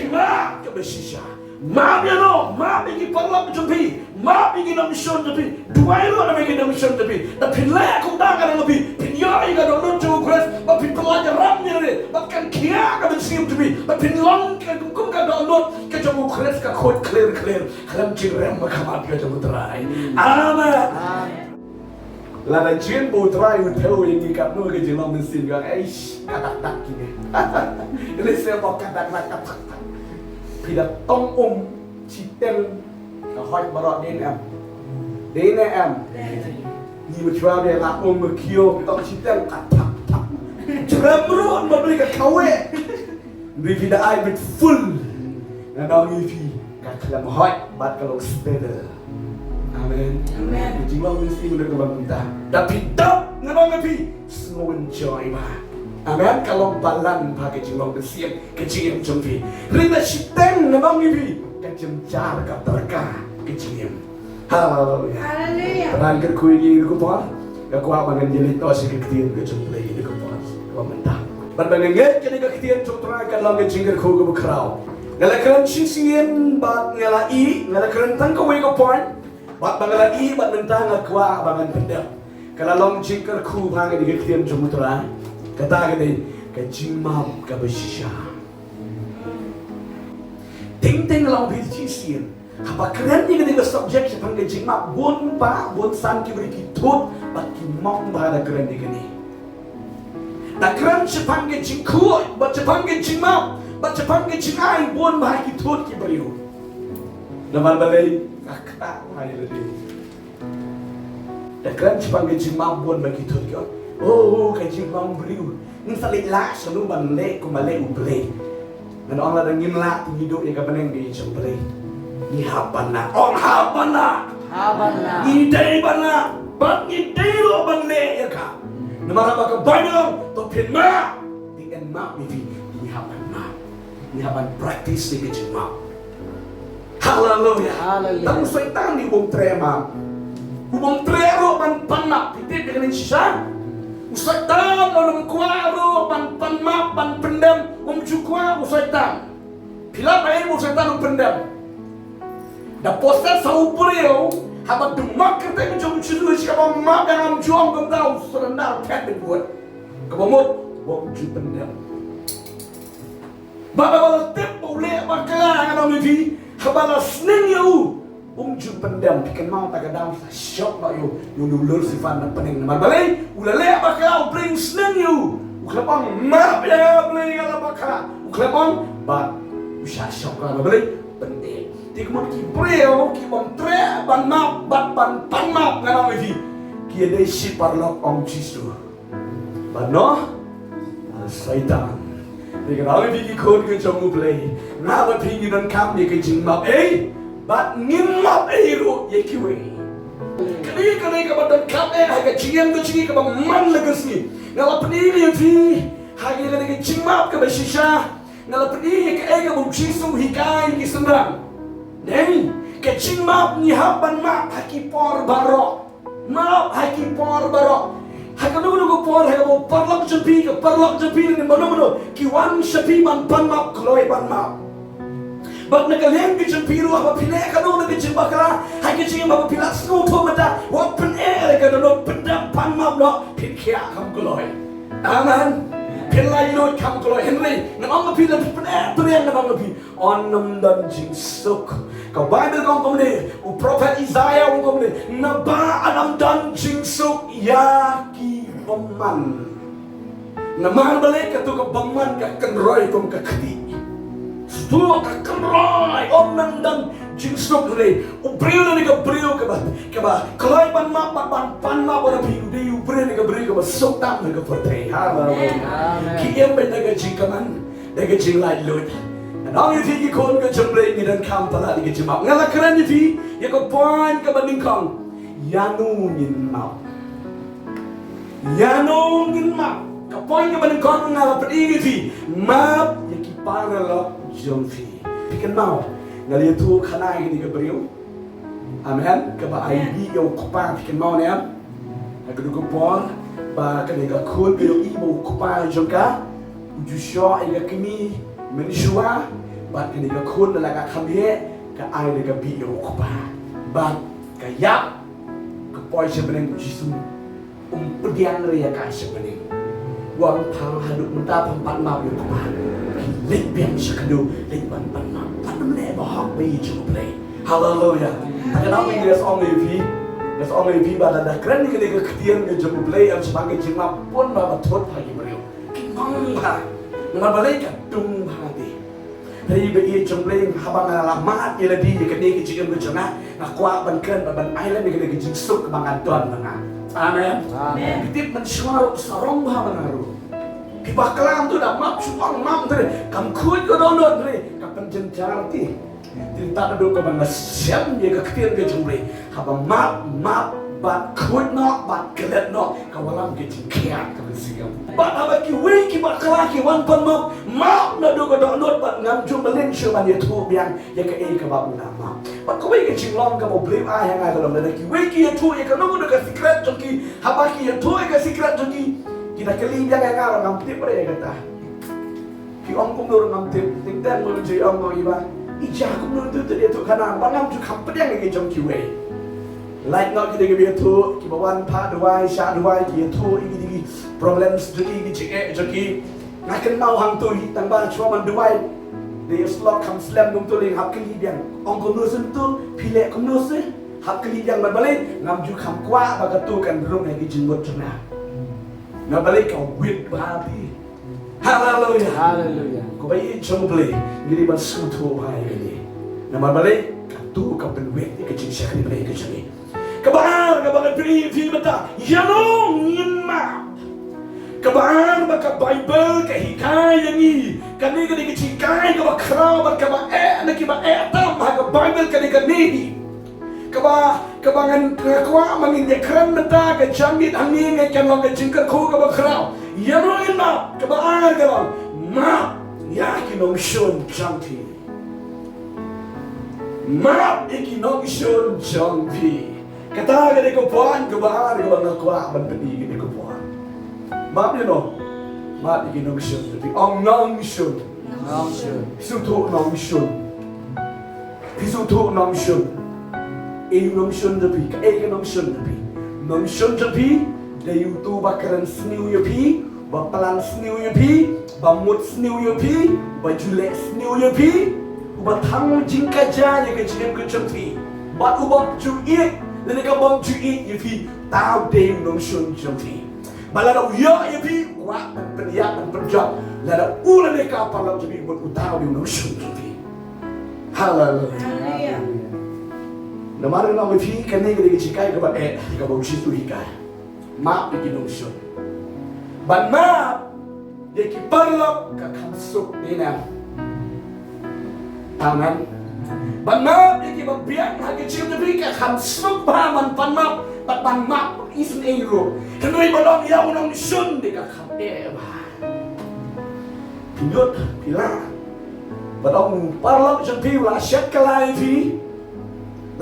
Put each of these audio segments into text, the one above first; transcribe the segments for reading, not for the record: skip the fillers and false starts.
ma ke besisha ma biano ma bigi parlam jumpi ma bigi na mission jumpi duai lo na bigi na mission jumpi da pinla ko da ga lebih pinyo iga do no jo kres ba pin pelajaran ni re ba kan kia ka besim jumpi ba pinlong ka kum ka do no ka jo kres ka khot clear kalam jirem ma khamat ka jo trai amen là đại chiến bù trai mình theo những cái cặp nuôi cái chuyện lòng mình xin rằng ấy cắt đặc gì này để xem vào cắt đặc thì là tông chỉ tên là hỏi bà rõ đến em như mà cho về là mà kêu tông chỉ tên cắt thẳng chấm luôn mà beli cái khâu ấy vì đã ai bị full là đâu như vì các làm hỏi bắt cái lồng speeder. Amen. Jing long mesti udah kebangkita. Tapi tak ngamang ngapi semua enjoy mah. Amen. Kalau balan pakai jing long bersiap kecil jumpi. Rina siteng ngamang ngapi kecil jar katerka kecil. Haleluya. Terang kerkui di kupon. Aku abangan jadi tos kecil kecil lagi di kupon. Kau mentah. Berbangan kini kecil cotra kan lang kecil kerkui kebukrau. Ngalakan sisian bat ngalai ngalakan tangkawai kupon. Bat bangalai bat mentah ngakwa bangan pendem. Kalau long jingker ku bangan di ketian jumutra. Kata gede kajimam kabesisha. Ting long bil cisian. Apa keren ni gede subject sepan kajimam bon san ki beri kitut bat kimong bahada keren ni gede. Tak keren sepan kajingku bat sepan kajimam bat sepan kajingai bon bahada kitut ki beri. Nama balai kakak hari ini. Dan kan cipang kecil mampuan begitu kan? Oh kecil mampu beriu. Ini salik lah selalu balik kembali ubelai. Dan orang ada ngimla hidup yang kepeneng di jembelai. Ni habana, orang habana. Ide bana, bang ide lo balik ya kak. Nama apa kebanyakan topin ma, dengan ma ini habana. Ini habana praktis di kecil mampu. Haleluya. Tahu setan di ubung trema. Ubung trero ban panak titik dengan sisa. Setan dalam kuaro ban panmap ban pendam jukwa setan. Bila main setan pendam. Da posta saubreu haba dumak kerta jom chidu sikaba ma yang jom gandau serendar kat buat. Kebomot wong ju pendam. Baba tip boleh bakal ngam vi Habala seneng you, ju pendam pikan mau tak kadang syok nak you dulur sifat nak pening nama balai, ulale bakal bring seneng you, uklepang map ya beli kalau bakal, uklepang bat usah syok kalau balai penting. Tik mut ki preo ki bom tre ban map bat ban pan map kalau lagi, ki ada si parlok om cisu, bano syaitan. Dia kata, "Abi pergi kod ke jamu play, nak pergi dan kam dia ke jingmap, bat ngimap ru ye kiwe." Kali kebadan kam agak jingam ke jingi kebang man legas ni. Ngala pergi ye pi, hagi le ke jingmap ke besisha. Ngala pergi ke ega bum cisu hikai ki sendang. Neng ke jingmap ni haban map haki por barok. Map haki por barok. Haka nunggu por haka mau parlak jepi ni mana kiwan sepi man pan map kloi pan map. Bak nakalem ki jepi ru apa pile haka nunggu ki jembakala haka jeng apa pila snow pomata wat pen haka nunggu pendam pan map no pin kia kam kloi. Amen. Pin lai no kam kloi Henry nang pila pen terian nang on nam dan jing suk. Kau Bible kau komune, Prophet Isaiah kau komune, naba anam dan jingsuk yaki beman. Nama balik katu ke beman ke kenroy kau ke kedi. Stu ke kenroy om nang dan jingsuk le. Ubriu ni ke briu ke bah. Kelai ban map pan map orang biu dia ubriu ni ke briu ke bah sok tam ni ke pertai. Haleluya. Kiam benda ke jingkaman, dega jinglai lut. Ang iti ki kon ke jemble ni dan kam pala di ke jemap. Ngala keren iti ya ko point ke banding kong. Yanu ngin map. Ka point ke banding kong ngala pedi iti map ya ki para lo jomfi. Pikan mau. Ngali tu khana ini ke beriu. Amen. Ke ba ID yo kupa pikan mau ne am. Aku du ko pon ba ke ga kun ke yo ibo kupa jonka. Uju sho ya kimi menjua bat kini ka kun la ka khamhe ka ai le ka bi yo ko ba bat ka yap ka poi sebeneng jisu pediang ria ka sebeneng wang thang haduk menta pampat ma yo ko ba lek biang sakadu lek ban ma pan ne ba hak bi ju play hallelujah ka na mi des ong vi des ong vi ba da kren ni ka ketian ke ju play am sebagai jima pun ba thot pagi beriu mong ba ma balai ka tung ha di Hari ini jumlah habang alamat yang lebih dikini kecil berjana nak kuat bankan ban island dikini kecil suk bangan tuan mana. Amin. Amin. Kita mensuara sarong bah menaruh. Kita kelam tu dah map suang map tu. Kam kuat ke download tu. Kapan jenjang ti. Tidak ada ke bangga siam dia keketian ke jumlah. Habang map bat kuat nak bat kelet nak kawalam kecil kiat kesiam. Bat apa ki wei ki bat kelaki wan pan map na do ko download bat ngam jum belen syuman YouTube yang ke ke ba ulama. Bat ko wei ki jinglong ka mo blame ai hang ai ko na ki wei ki YouTube ka no do ka secret joki haba ki YouTube ka secret joki kita keli yang ngam ngam tip re kata. Ki ong kum do ngam tip ting tan mo ji ong ko iba. Ija kum do tu dia tu kana ba ngam ju kham pedang ke jom ki wei. Like not kita ke tu ki bawan pa duai sha duai ki tu ini problems joki di cek joki ngaken mau hang tu tang ba chua man duai de slot kam slam gum tu ling hap kli biang ong ko nu sun tu pile kum nu se hap kli biang ban balai ngam ju kham kwa ba ka tu kan rung ne ki jin bot chna na balai ka wit ba pi hallelujah hallelujah ko bai chom ble ngiri ban su tu bai ni na ma balai ka tu ka ben wit ki jin sha ni balai ka chani kabar pri mata yanong yinma kabar baka Bible ka hikaya ni kani ka chikai ka bakraw ka ba na ki ba tam ha ka Bible kani kabangan kwa mangin dekran mata ka jamit angin ka kanong ka jingkar ko ka bakraw yanong yinma kabar ka ba ma ya kinong shon jampi ma ikinong shon jampi kata ke ko puan ke bahar ke bang kuat ban pedi ke ko puan map you know map iki no mission tapi ong nong mission pisu tu nong mission e nong mission tapi ke nong mission tapi de youtube bakaran sniu yo pi ba plan sniu yo pi ba mut sniu yo pi ba julek sniu yo pi ba thang jingka ja ye ke jinem ke champi ba ubam ju ie Lene ka bom ju i fi tao de nong shun jampi. Balada uya i fi wa pen ya pen job. Lada ula ne ka pa lam jampi mot utao de nong shun jampi. Hallelujah. Namar na wi fi kane ke de chikai ka ba ka bom shi tu hikai. Ma pe ki nong shun. Ban ma de ki parlo ka khamsuk dina. Amen. Banap iki babiang hagi cium de ka khamsuk ba man panmap pat panmap isn euro kanoi balong ya unong shun de ka kham ba pinjot pila balong parlok jeng pi la syak kalai fi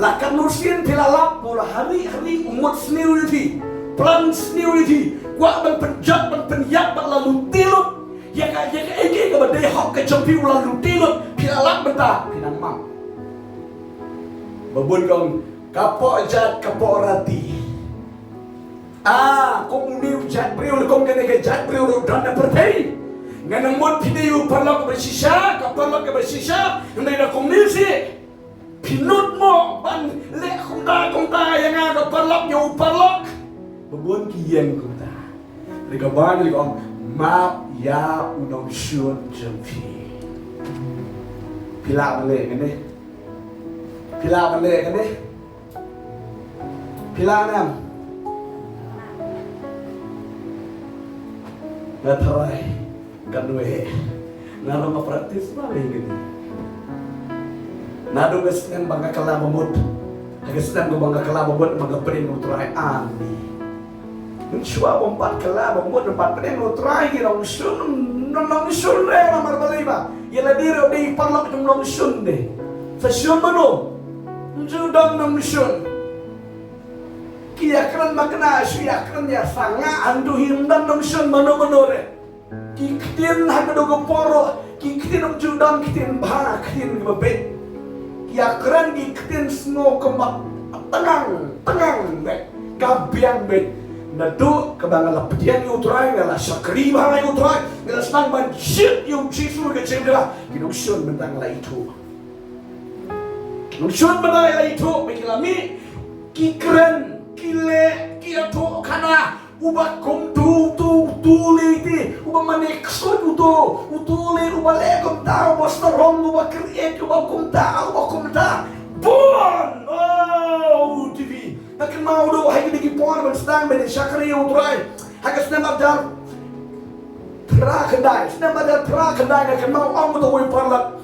la kanusin pila lap pula hari umut sniu fi plan sniu fi kwa ban penjat ban penyak ban lalu tilut ya ka eke ka badai hok ka jeng pi lalu tilut pila lap beta pinang mam babun kong kapok jat kapok rati kong uniu jat priu kong kene ke jat priu dan pertai nganang mot pidiu parlok bersisa kapalok bersisa ndai na kong nisi pinut mo ban le kong ta yang aga parlok nyu parlok babun kiyeng kong ta lega ban kong map ya unong shun jampi pila male ngene pila balik kan deh pila nam nggak terai kan dua nggak mau praktis balik gini nado kesenen bangga kala memut kesenen gue bangga kala memut bangga perin utrai ani mencoba empat kala memut empat perin utrai nong sun deh namar balik ba yela diri di parlok nong sun deh sesun mano Judang nong mission. Kia keren makna suya keren ya sanga andu himdan nong mission mano re. Ki Kitien hagadogo poro, kitien Jordan, kitien bah, kitien gebet. Kia keren kitien snow kemak tenang, bet, kabiang bet. Nado kebangalah pedian utrai ngala sakri bahai utrai ngala senang banjir yung jisu ke cendera kinusun bentang la itu nusun bentang la itu mikilami kikren kile kia to kana uba kom tu liti uba maneksud utule uba legom tau bostarom uba create uba kom ta bon oh TV Nakin mau do hai digi pon ban sedang ben syakri utrai hagas nama dar tra kendai nakin mau am to we parlat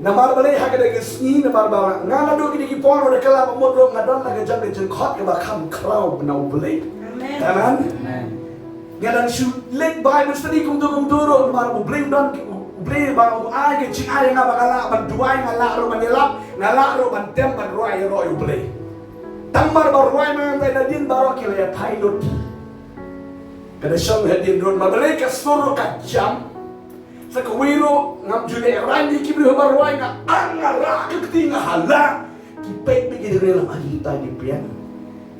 namar bale haga de gesni namar ba ngana do digi pon ro kala mo do ngadon la gajang de jeng khot ke ba kham kraw nau bale amen ngadan shu let bible study kum do ro namar mo blame don blame ba ai ke chi ai ngaba kala ban duai ngala ro manilap ngala ro ban tem ban roi ro blame Tambar barwai man tay nadin baro kila pilot. Kada siyang hadin ron mabalay ka suro ka jam. Sa kawiro ngam jule randi kibli barwai nga angara kiti nga hala. Kipay bigyan rin ang alita di piyan.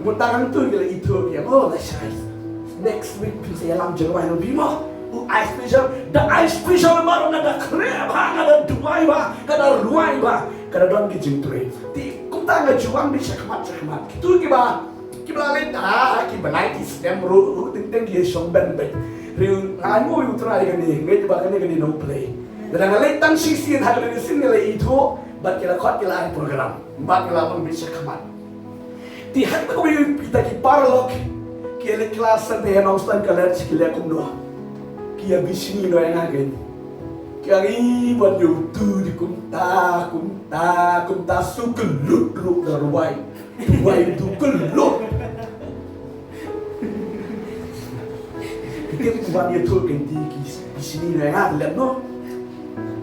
Imuntangan to kila ito piyan. Oh, that's right. Next week saya alam jarwai no bimo. Ice special baru ngada kreb ngada duai ba kada ruai ba kada don kijing tre ti kumta nga juang di sakmat kitu kiba len kiba naik istem ru ting ye song ben be riu ngamo yu try gani ngai ba gani no play dan ngale tang sisin hada ni sin ngale itu bat kila khot kila program bat kila pun bisa kamat ti hat ko yu pita ki parlok ki le kelas sampai nongstan kaler skile kumdo Kia bisini no yang agen. Kia ribuan yutu di kumta sukelut ru darwai. Wai tu kelut. Kita kuban dia tu ganti bisini no yang agen no.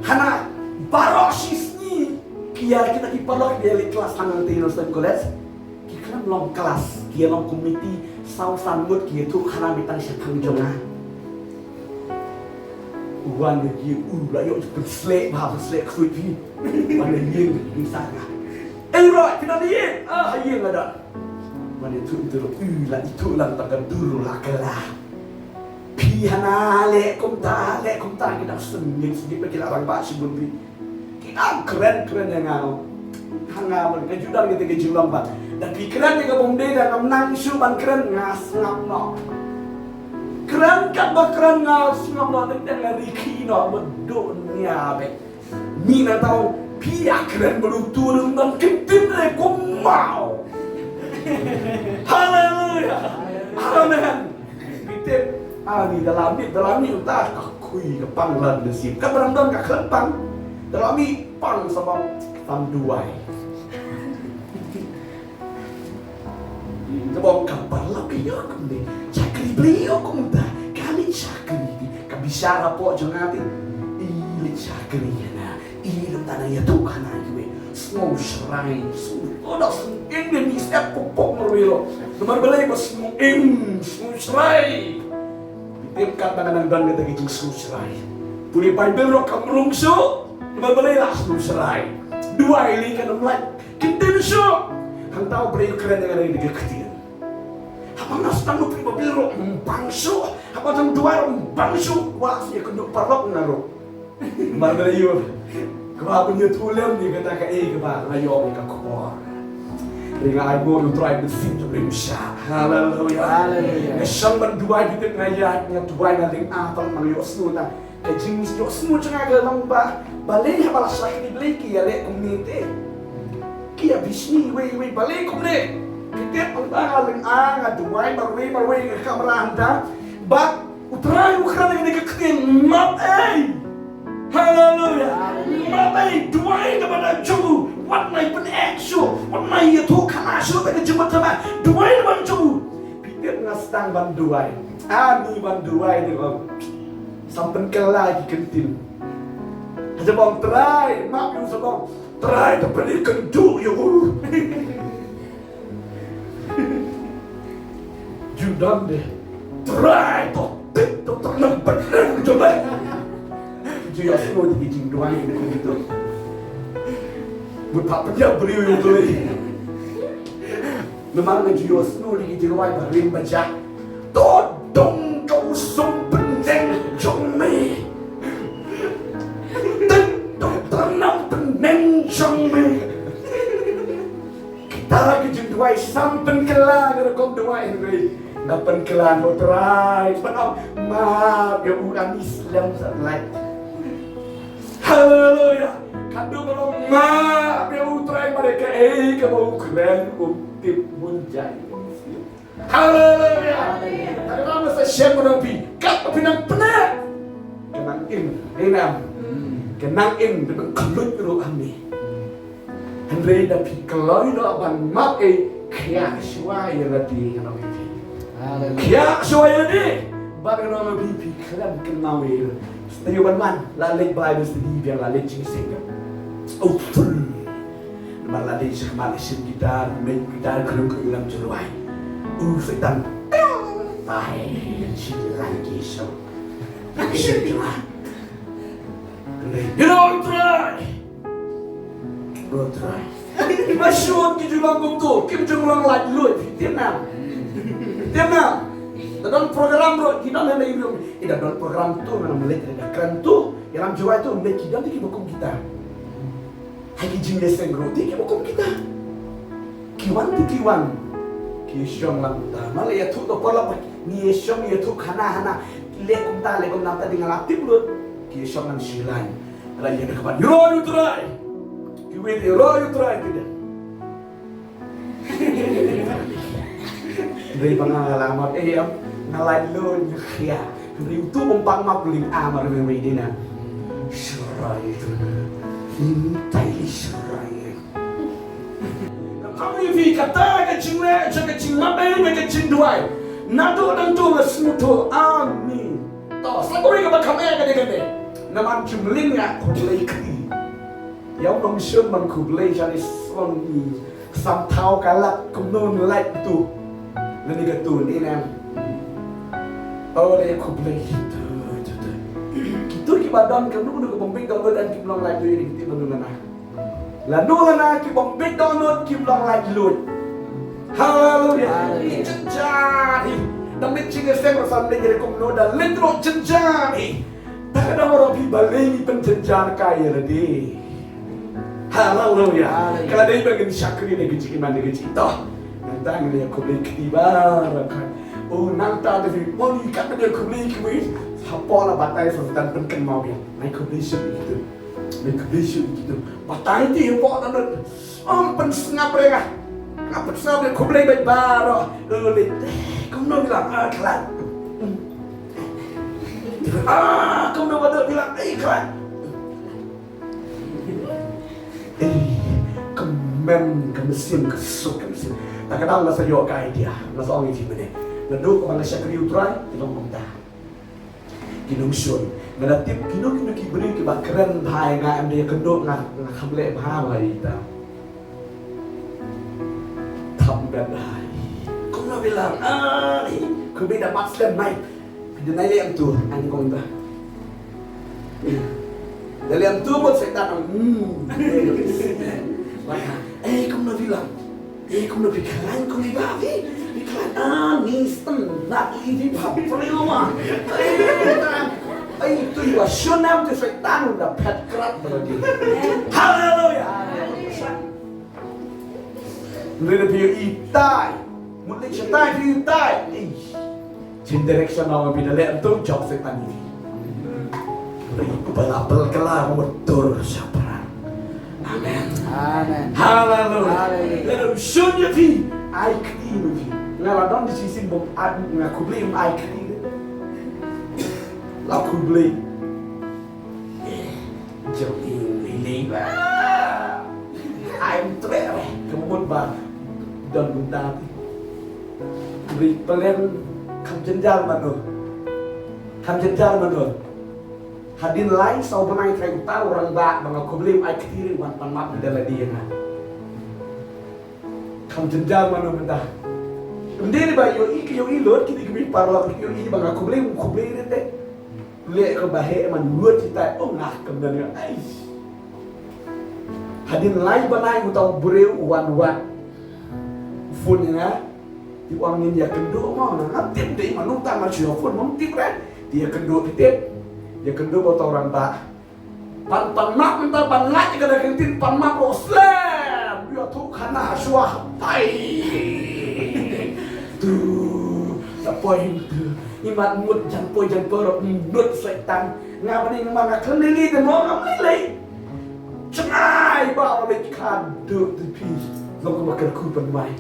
Hana barosis ni. Kia kita kipalok dia di kelas tangan tino stan college. Kita long kelas, kia long komiti sausan mut kia tu hana mitang siapang jonga. Wan dia la yo berslek kuit ni mana ye ni sana right kita ni ye ada mana tu la itu lang takkan dulu lah kelah pihana le kumta kita sendiri pergi larang basi bunbi kita keren yang ngau hanga mereka judang kita ke julang bat dan pikiran juga bomde dan menang suban keren ngas ngam no Keren kat bakran ngas ngam dengan riki no dunia be. Mina tahu pihak keren beruntung dan kentin le kumau. Haleluya. Amen. Kita ani dalam ni utak kakui ke panglan desip. Kan berandam ka klepang. Dalam ni pang sama tam duai. Sebab kapal lagi aku ni. Beliau kumta kali sakri kabisara po jangati ilit sakri na ilit tanah ya Tuhan aja semua shrine semua ini step pokok merwilo nomor belai semua shrine bitimkan tangan dan kita kijing semua shrine tuli Bible ro kamrungso nomor belai lah semua shrine dua ini kan mulai kita so hang tahu beliau keren dengan ini kecil apa nastang mo pribabiro bangso apa tang dua bangso wah ya kunduk parlok naro magalayo kababon niya tulam di kata ka kaba layo ka ko ringa ay mo yung try to sit to bring siya hallelujah siyang banduwa dito ngayat nga tuway na ling apal mangyos na kay jimis Diyos mo siya nga galang ba balay habala sa kinibli kiyali kumite kiya bisni way balay kumite Kitip ang tangaling duway, marway ka kamerahan da. But, utray mo ka na nagkakin, matay! Hallelujah! Matay, duway na ba na jugu? What na ipan-exo? What na ito kanasyo? Pwede jumatama, duway na ba na jugu? Kitip nga stang banduway. Ani banduway, di ba? Sampan ka lagi kantin. Sabang, try! Map yung sabang, try! Tapos kan do yung Judang deh, try to tenang benar coba. Jujur semua di kijing doang gitu. Berapa jam beliau yang beli. Memang jujur semua di kijing doang berim baca. Todong kau sumpendeng jongme. Tentang tenang peneng jongme. Kita kijing doang sampen kelang rekom doang ini. Dapat kelang motorai. Sebab maaf ya bukan Islam saat Haleluya. Kado belum maaf ya utrai mereka kebau keren tip munjai. Haleluya. Tapi kalau masa siang menepi, kat pinang penak. Kenang enam. Kenang dengan kelut ru ami. Andre dapi keloi do aban mak kya suai lagi yang nabi. Haleluya. Kya suai lagi. Bagai nama bibi keren kenawi. Tayuban man, lalay Bible study biar lalay cing-cing. Oh, full. Malalay siya kamalisin gitar, main gitar kerung-kerung jeluay. Setan. Bye. Siya lagi so. Siya cuma. You know, try. Bro, try. Masyod gitu lang kung to. Kim Jong lang like Lloyd. Vietnam. Dalam program bro, kita memang itu, dalam program tu memang melihat ada keren tu, yang Jawa itu melihat kita, dia bukan kita. Hagi jenis yang bro, dia bukan kita. Kiwan tu kiwan, kisyong lang ta. Malah ya tu tu pola pak, ni kisyong ya tu hana, lekum ta dengan aktif bro, kisyong lang silai. Lagi ada kapan? You try, kiwet you try tidak. Dari pengalaman, ngalai lon ya dari itu umpang makuling amar memang dina serai itu intai serai kamu ini kata kecing apa yang kecing dua nado dan tu semua amin toh sakuri kepada kami yang gede nama jumling ya kublai kiri yang manusia mengkublai jadi son samtau kalak kemun like tu nanti ketun ini oh dia kublai gitu. Badan kan dulu bombing download dan kiblang lagi ini kita dulu na. Lalu na kibombing download kiblang lagi load. Haleluya. Jadi damit cinga saya sampai jadi kumno dan lentro jenjani. Tak ada orang balik penjenjang kaya lagi. Haleluya. Kalau dia bagian syakri dia kecil mana kecil toh. Nantang dia kublai ketiba kan. Oh nanta dia poli kat dia kublai kuis. Hapola batai sultan penken mau ya. Naik kublai gitu. Batai itu hapola dan pensengap mereka. Kapet sahaja kublai baik baru. Kamu bilang kelan. Kamu bilang kelan. Kemesin kesuk. Tak kenal nasa yo ka idea. Nasa orang ini mana. Lalu kalau nasa kriu try, tilong kumta. Kinungsun. Menatip kinu kiberi kebakaran bahaya ngam dia kenduk ngah kamle bahaya kita. Tambah bahaya. Kamu bilang kau beda maksud naik. Pindah naik yang tu, ani kau entah. Dari yang tu buat setan. Kamu bilang. Kamu bikalan kau ni babi. Bikalan nistan nak ini babi perlama. Itu juga sunam tu setan udah pet kerat berarti. Haleluya. Mulai dia itai, mulai setan dia itai. Jin direction awak bila lihat tu job setan ini. Balapel kelar motor siapa? Amen. Haleluya. Lalu sunya pi, ai kiri pi. Ngaladon di sisi bom ad ngakubli ai kiri. Lakubli. Jadi ini ba. I'm trail. Kemudian ba dan bunda pi. Beri pelen kamjenjal mano. Hadin lain sau benai trai utara orang bak bang aku beli ai kiri wan pan map dala dia na. Kam jenjal mana mentah. Ndiri ba yo ik yo ilot kini kami parla yo i bang aku beli deh. lek ke bahaya manuat kita ngah kemudian ai hadin lai banai utau breu wan fun ya di uang ini dia kendo mau ngatip deh manung tak macam fun mau tip kan dia kendo tip dia kendo botol orang tak pan mak entah pan lagi kada kentin pan mak oslam dia tu kana suah pai tu sapoi tu iman mut jan porok ni nut setan ngabani manga kelili de mo ngamlei cengai ba le kadu tu pi lo ko makan ku pan mai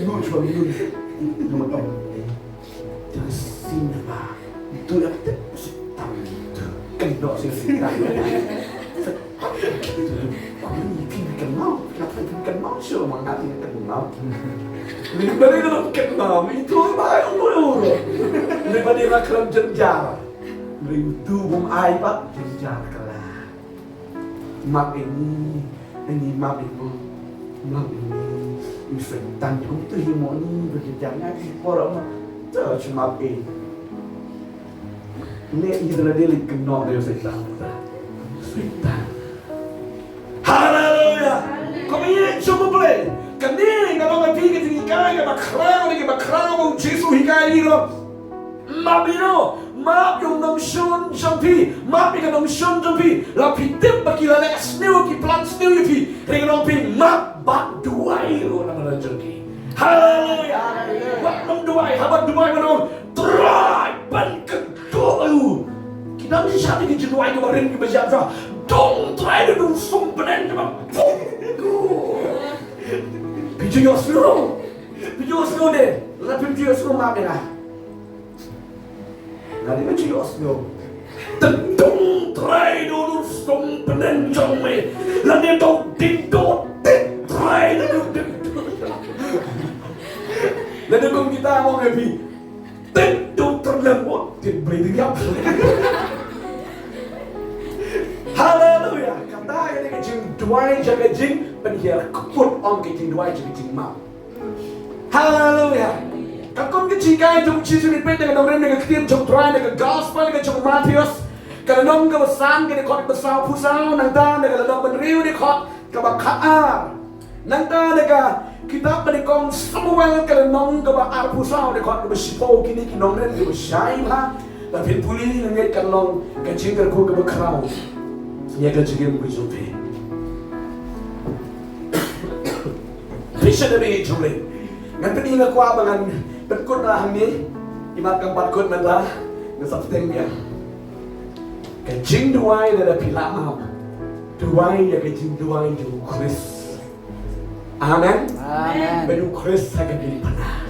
nu chwa nu no ma terus sini ba itu ya setan tu kendo setan ini kenal kenal sure mangati kenal daripada kalau kenal itu bahaya umur daripada nak kelam jenjar itu bom ai pak jenjar kalah map ini map itu setan itu himoni berjenjarnya orang tu cuma ini adalah dia kenal dia setan. Haleluya. Kom igen, coba boleh. Kani kalau ngerti kita hikai kita bakrang Yesus hikai ini loh. Map yung nam shun jampi, map yung nam shun jampi. Lapi tip baki lale snew ki plan snew yupi. Ringan pi map bak duai lo nama ranjaki. Haleluya. Bak nam duai, habat duai mana try ban kedua lu. Kita mesti satu kita duai kemarin kita berjaya. Don't try to do something cuma Video slow deh. Lalu video slow map deh lah. Nanti video slow. Don't try to do something cuma. Lalu don't try to do. Lalu kalau kita mau ngebi, don't terlembut. Dia breathing up. Haleluya. Kata yang ke jing duai jaga jing penhiar keput on ke jing duai jaga jing mau. Haleluya. Kakon ke jika jong cisu ni pete dengan orang dengan ketip jong duai dengan gospel dengan jong Matius. Kalau nong ke besan ke dekot besar pusau nangta dengan nong benriu dekot ke bakar. Nangta dengan kitab menikong Samuel kalau nong ke bakar pusau dekot ke besipo kini kinong ren ke besyai ha. Tapi puli nget kalau ke jing ke ku ke bakarau. Ia kecil berjumpa. Bisa dari jumlah. Nanti ni nak kuat dengan berkut lah ni. Imat keempat kut nanti. Ngesabtem ya. Kecing duai ada pila mau. Duai ya kecing duai tu Chris. Amen. Amen. Beru Chris agak di mana.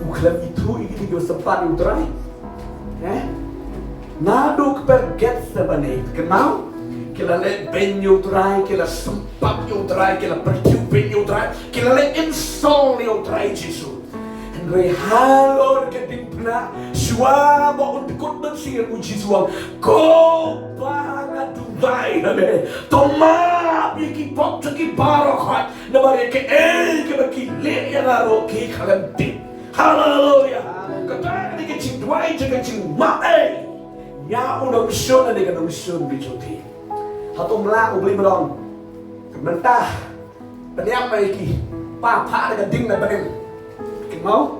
Uklam itu ini juga sempat uterai. Naduk perget sebenarnya. Kenal? Kila le benyo try, kila sempat yo try, kila percubin yo try, kila le install yo try Yesus. Henry halo keting pna, shwa mo unkot na siya mo Yesus. Ko para Dubai na be. Toma biki pop ki barokhat na bare ke ke baki le ya ro ki khalanti. Hallelujah. Kata ni ke Dubai jaga cing ma ya unang shon na de kanong shon bijoti. Atau melak beli belum mentah penyam lagi papa dengan ding dan pening mau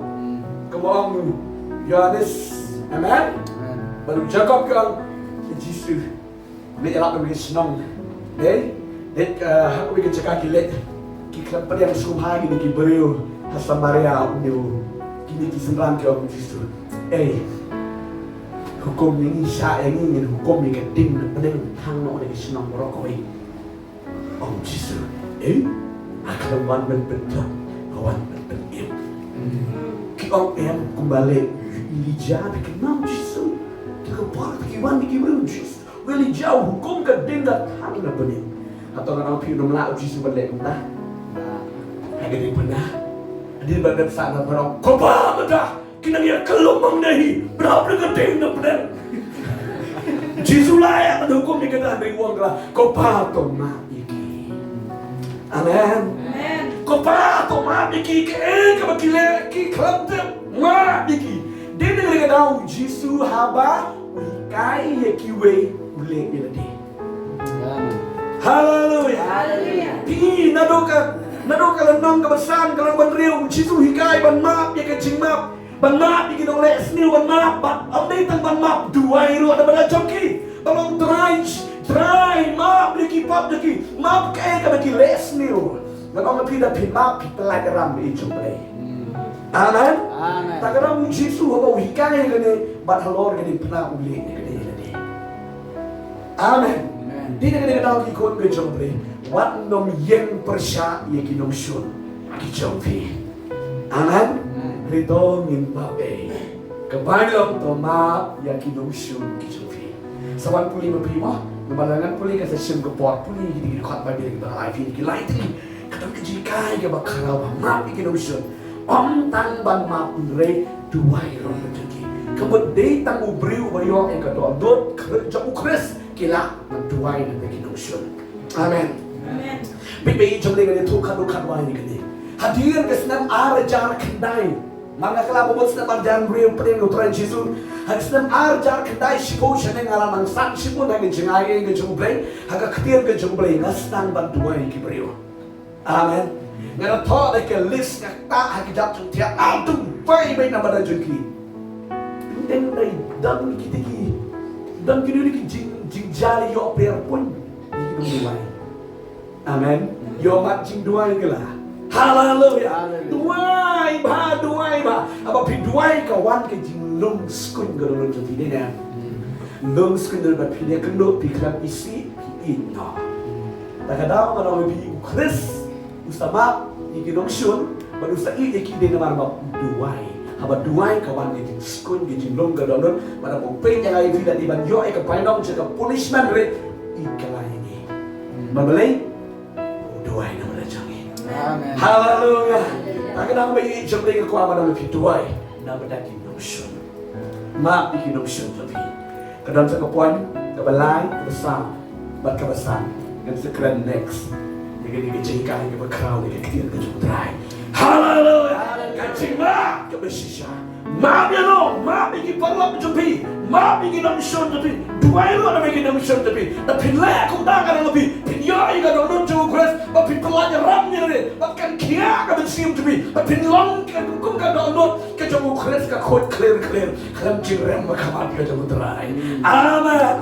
kemau Yohanes amen baru Jacob kan Yesus ni elak bagi senang aku bikin cakap kilet kita yang sumha gini kiberiu hasam Maria unyu gini kisemran ke aku Yesus hukum ini saya ingin hukum yang keding dan pening hang no dari senang merokoi Om Yesus akan wan bentuk kawan bentuk ki om kembali Elijah bikin Om Yesus kita bar kiwan bikin Om Yesus Elijah hukum keding dan hang na pening atau orang pi nom la Om Yesus balik entah ada di benar ada badan sana barang kau dah kena dia kelumang dahi berapa kedeng na pedang Yesus layak menghukum di kena dari uang lah kau patut mati amen kau patut mati ke kebakile ki kelantep mati Dia dengan daw Jisu haba uhikai yekiwe ule ilade. Haleluya. Pi nadoka lanang kebesaran kalau banriu Jisu hikai ban map ya kecing map. Ban map iki dong les niu ban map. Amdai tang ban map dua iru ada bala joki. Balong try map lagi pap lagi. Map kae ka lagi les niu. Ngadong pi da pi map pi pelajaran bi jumpai. Amen. Tak kena Jisu haba uhikai gane bat halor gane pena ule gane. Amen. Di negara dalam ikut ke jomble, wat nom yang persya ye kinom shun ki jompi. Amen. Rito min babe. Kebanyakan toma ya kinom shun ki jompi. Sawan puli mapima, malangan puli ka sa shun ko pot puli di kot ba bi ba ai fi ki light ni. Kadang kejikai ke bakaraw ma ki kinom shun. Tan ban ma unre duai ron berjeki. Kebedai tang ubriu bayo en ka dot jauh kres kila duai na kinom shun. Amen. Amen. Bibi jomle gani tu kadu kadwai ni gani. Hadirin kesnam arjar kendai. Mga kalabo mo sa marjan real pring utran Jisu. Hagsnam arjar kendai sipo siya ngalan ng san sipo na gijingay ng jomble. Haga ketir ke jomble ngasnang ban duai ki brio. Amen. Ngana thought like a list ta hakijap chung tia autum pai bai na bada junki. Then they done kitiki. Dan kini jing jali yo per pun di duai. Amen. Yo mat jing duai gela. Haleluya. Duai ba. Apa pi duai ka wan ke jing lung skun gelo lung jati ni na. Lung skun gelo ba pi ne kendo pi kram isi pi no. Takadaw mana pi Chris ustama ikinong shun barusa ikide na marba duai. Haba duai kawan ke jing skun ke jing long gadon pada pokpe yang ai vida di ban yo e ka painong che ka punishment rate ikalai ni. Mabalay duai na mala jangi. Amen. Hallelujah. Akin ang may jomle ka kwa mana pi duai na badaki no shun. Ma ikinong shun tapi. Kadam sa kapuan, kabalay, kabasang, bat kabasang. Kan sa kran next. Diga jika ke bakraw ke kitir ke jutrai. Hallelujah. Kacima ke besisha. Ma biano, ma bigi parlap jupi, ma bigi nam shon jupi. Duai lo na bigi nam shon jupi. Da pinla ku da ka ngapi. Pinya iga do non ju kres, ba pitla ja ram ni re. Ba kan kia ka besim jupi. Ba pinlong ka kum ka do non ke ju kres ka khot clear. Kram ji rem ma khamat ke jutrai. Amen.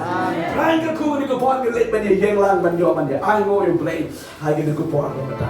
Rai ka ku ni ko pon ke let ban ye yeng lang ban yo ban ye. Ai ngo you play. Hai ke ku pon ko ta.